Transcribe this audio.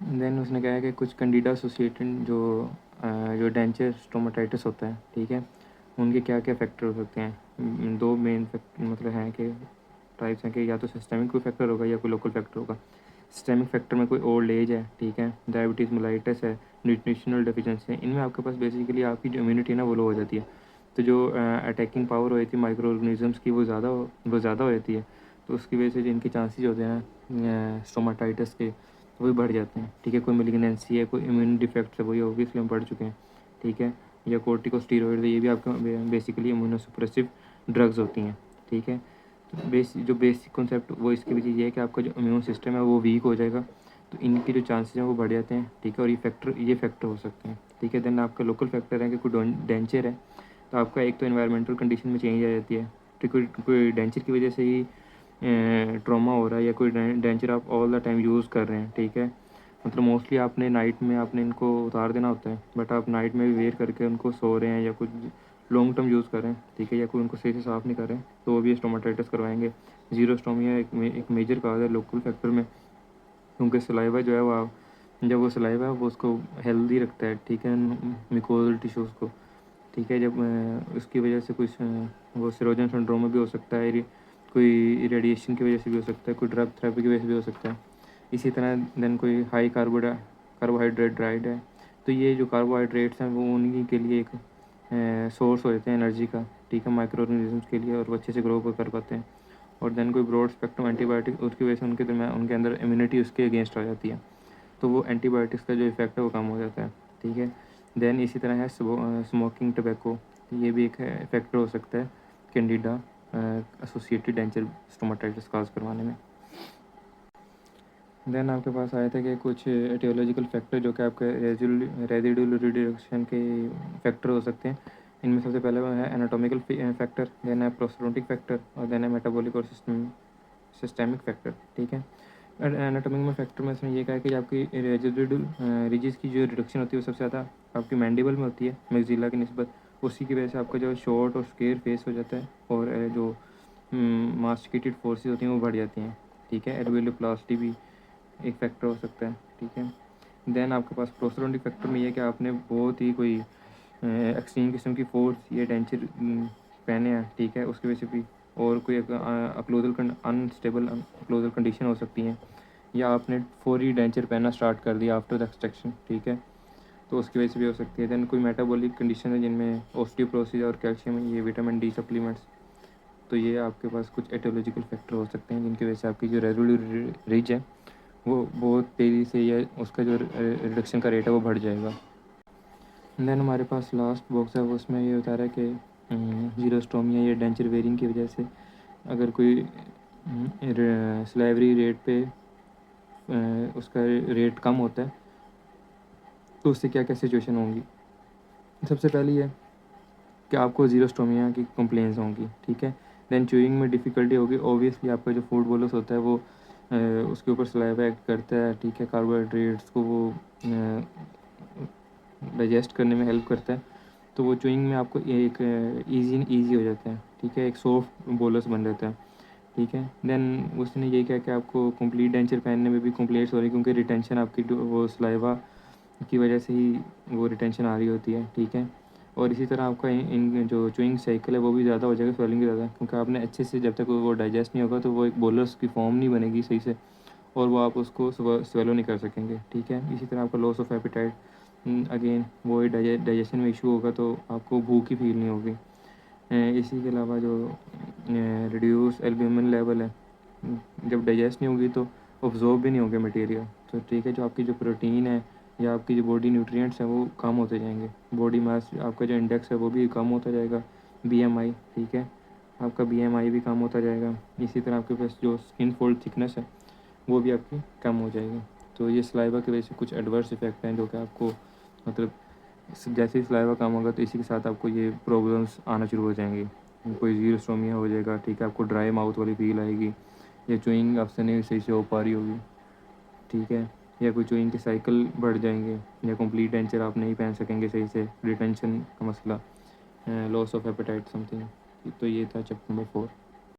Then उसने कहा है कि कुछ कैंडिडा एसोसिएटेड जो डेंचर स्टोमाटाइटिस होता है, ठीक है, उनके क्या क्या फैक्टर हो सकते हैं। दो मेन फैक्टर मतलब हैं कि टाइप्स हैं कि या तो सिस्टेमिक कोई फैक्टर होगा या कोई लोकल फैक्टर होगा। सिस्टेमिक फैक्टर में कोई ओल्ड एज है, ठीक है, डायबिटीज़ मेलाइटिस है, न्यूट्रिशनल डेफिशिएंसी है, इनमें आपके पास बेसिकली आपकी जो इम्यूनिटी है ना वो लो हो जाती है। तो जो अटैकिंग पावर होती है माइक्रो ऑर्गेनिजम्स की वो ज़्यादा हो जाती है। तो उसकी वजह से जिनके चांसेस होते हैं स्टोमाटाइटिस के वो भी बढ़ जाते हैं, ठीक है। कोई मेलिग्नेंसी है, कोई इम्यून डिफेक्ट है, वही ऑब्वियसली हम पढ़ चुके हैं, ठीक है। या कोर्टिकोस्टेरॉइड है, ये भी आपका बेसिकली इम्यूनोसप्रेसिव ड्रग्स होती हैं, ठीक है। तो बेसिक कॉन्सेप्ट वो इसके पीछे ये है कि आपका जो इम्यून सिस्टम है वो वीक हो जाएगा, तो इनके जो चांसेस हैं वो बढ़ जाते हैं, ठीक है। और ये फैक्टर हो सकते हैं, ठीक है। देन आपका लोकल फैक्टर है कि कोई डेंचर है, तो आपका एक तो एनवायरमेंटल कंडीशन में चेंज आ जाती है, तो कोई डेंचर की वजह से ही ट्रॉमा हो रहा है, या कोई डेंचर आप ऑल द टाइम यूज़ कर रहे हैं, ठीक है। मतलब मोस्टली आपने नाइट में आपने इनको उतार देना होता है, बट आप नाइट में भी वेयर करके उनको सो रहे हैं या कुछ लॉन्ग टर्म यूज़ कर रहे हैं, ठीक है, या कोई उनको सही से साफ़ नहीं कर रहे हैं, तो वो भी स्टोमाटाइटिस करवाएंगे। जीरोस्टोमिया एक मेजर काज है लोकल फैक्टर में, क्योंकि सलाइवा जो है वो जब वो सलाइवा है वो उसको हेल्दी रखता है, ठीक है, मिकोजल टिश्यूज़ को, ठीक है। जब उसकी वजह से कुछ वो सिरोजन सिंड्रोम भी हो सकता है, कोई रेडिएशन की वजह से भी हो सकता है, कोई ड्रग थेरेपी की वजह से भी हो सकता है। इसी तरह देन कोई हाई कार्बोहाइड्रेट डाइट है, तो ये जो कार्बोहाइड्रेट्स हैं वो उन्हीं के लिए एक सोर्स हो जाते हैं एनर्जी का, ठीक है, माइक्रो ऑर्गेनिजम्स के लिए, और वो अच्छे से ग्रो कर पाते हैं। और देन कोई ब्रॉड स्पेक्ट्रम एंटीबायोटिक, उसकी वजह से उनके अंदर इम्यूनिटी उसके अगेंस्ट आ जाती है, तो वो एंटीबायोटिक्स का जो इफेक्ट है वो कम हो जाता है, ठीक है। देन इसी तरह है स्मोकिंग टबैको, ये भी एक फैक्टर हो सकता है कैंडिडा एसोसिएटेड डेंचर स्टोमाटाइटिस काज करवाने में। देन आपके पास आए थे कि कुछ एटियोलॉजिकल फैक्टर जो कि आपके रेजिडुअल रिडक्शन के फैक्टर हो सकते हैं। इनमें सबसे पहले वो है एनाटॉमिकल फैक्टर, देन है प्रोस्टोटिक फैक्टर, और देन है मेटाबॉलिक और सिस्टेमिक फैक्टर, ठीक है। एनाटॉमिक में फैक्टर में इसमें ये कहा है कि आपकी रेजिडुअल रिजिस की जो रिडक्शन होती है वो सबसे ज़्यादा आपकी मैंडिबल में होती है मैक्सिला की निस्बत। उसी की वजह से आपका जो शॉर्ट और स्क्वेयर फेस हो जाता है, और जो मास्टिकेटेड फोर्सेस होती हैं वो बढ़ जाती हैं, ठीक है। एल्वेलोप्लास्टी भी एक फैक्टर हो सकता है, ठीक है। देन आपके पास प्रोस्टोटिक फैक्टर में ये कि आपने बहुत ही कोई एक्सट्रीम किस्म की फोर्स या डेंचर पहने हैं, ठीक है, उसकी वजह से भी, और कोई अक्लोजल अनस्टेबल अक्लोजल कंडीशन हो सकती हैं, या आपने फौरी डेंचर पहनना स्टार्ट कर दिया आफ्टर द एक्सट्रैक्शन, ठीक है, तो उसकी वजह से भी हो सकती है। देन कोई मेटाबॉलिक कंडीशन है जिनमें ऑस्टियोपोरोसिस और कैल्शियम, ये विटामिन डी सप्लीमेंट्स, तो ये आपके पास कुछ एटियोलॉजिकल फैक्टर हो सकते हैं जिनकी वजह से आपकी जो रेजुलर रिज है वो बहुत तेज़ी से, या उसका जो रिडक्शन का रेट है वो बढ़ जाएगा। देन हमारे पास लास्ट बॉक्स है, वो उसमें ये बता रहा है कि जीरोस्टोमिया या डेंचर वेयरिंग की वजह से अगर कोई स्लेवरी रेट पे उसका रेट कम होता है तो उससे क्या क्या सिचुएशन होंगी। सबसे पहली है कि आपको जीरोस्टोमिया की कंप्लेंट्स होंगी, ठीक है। देन च्यूइंग में डिफ़िकल्टी होगी, ऑब्वियसली आपका जो फूड बोलस होता है वो उसके ऊपर सलाइवा एक्ट करता है, ठीक है, कार्बोहाइड्रेट्स को वो डाइजेस्ट करने में हेल्प करता है, तो वो च्यूइंग में आपको एक ईजी हो जाता है, ठीक है, एक सॉफ्ट बोलस बन जाता है, ठीक है। देन उसने ये किया कि आपको कंप्लीट डेंचर पहनने में भी कंप्लेंट्स हो रही, क्योंकि रिटेंशन आपकी वो सलाइवा की वजह से ही वो रिटेंशन आ रही होती है, ठीक है। और इसी तरह आपका इन जो च्यूइंग साइकिल है वो भी ज़्यादा हो जाएगा, स्वेलिंग भी ज़्यादा, क्योंकि आपने अच्छे से जब तक वो डाइजेस्ट नहीं होगा तो वो एक बोलस की फॉर्म नहीं बनेगी सही से, और वो आप उसको स्वेलो नहीं कर सकेंगे, ठीक है। इसी तरह आपका लॉस ऑफ एपिटाइट, अगेन वो डाइजेशन में इशू होगा तो आपको भूख ही फील नहीं होगी। इसी के अलावा जो रिड्यूस एल्ब्यूमिन लेवल है, जब डाइजेस्ट नहीं होगी तो ऑब्जॉर्ब भी नहीं होंगे मटेरियल, तो ठीक है, जो आपकी जो प्रोटीन है या आपकी जो बॉडी न्यूट्रिएंट्स हैं वो कम होते जाएंगे, बॉडी मास आपका जो इंडेक्स है वो भी कम होता जाएगा, बीएमआई, ठीक है, आपका बीएमआई भी कम होता जाएगा। इसी तरह आपके पास जो स्किन फोल्ड थिकनेस है वो भी आपकी कम हो जाएगी। तो ये सलाइवा की वजह से कुछ एडवर्स इफेक्ट हैं जो कि आपको मतलब जैसे ही सलाइवा कम होगा तो इसी के साथ आपको ये प्रॉब्लम्स आना शुरू हो जाएंगी, कोई जीरोस्टोमिया हो जाएगा, ठीक है, आपको ड्राई माउथ वाली फील आएगी, या चुइंग आपसे नहीं सही से हो पा रही होगी, ठीक है, या कोई चुइंग के साइकिल बढ़ जाएंगे, या कंप्लीट डेंचर आप नहीं पहन सकेंगे सही से, रिटेंशन का मसला, लॉस ऑफ एपेटाइट समथिंग। तो ये था चैप्टर नंबर 4।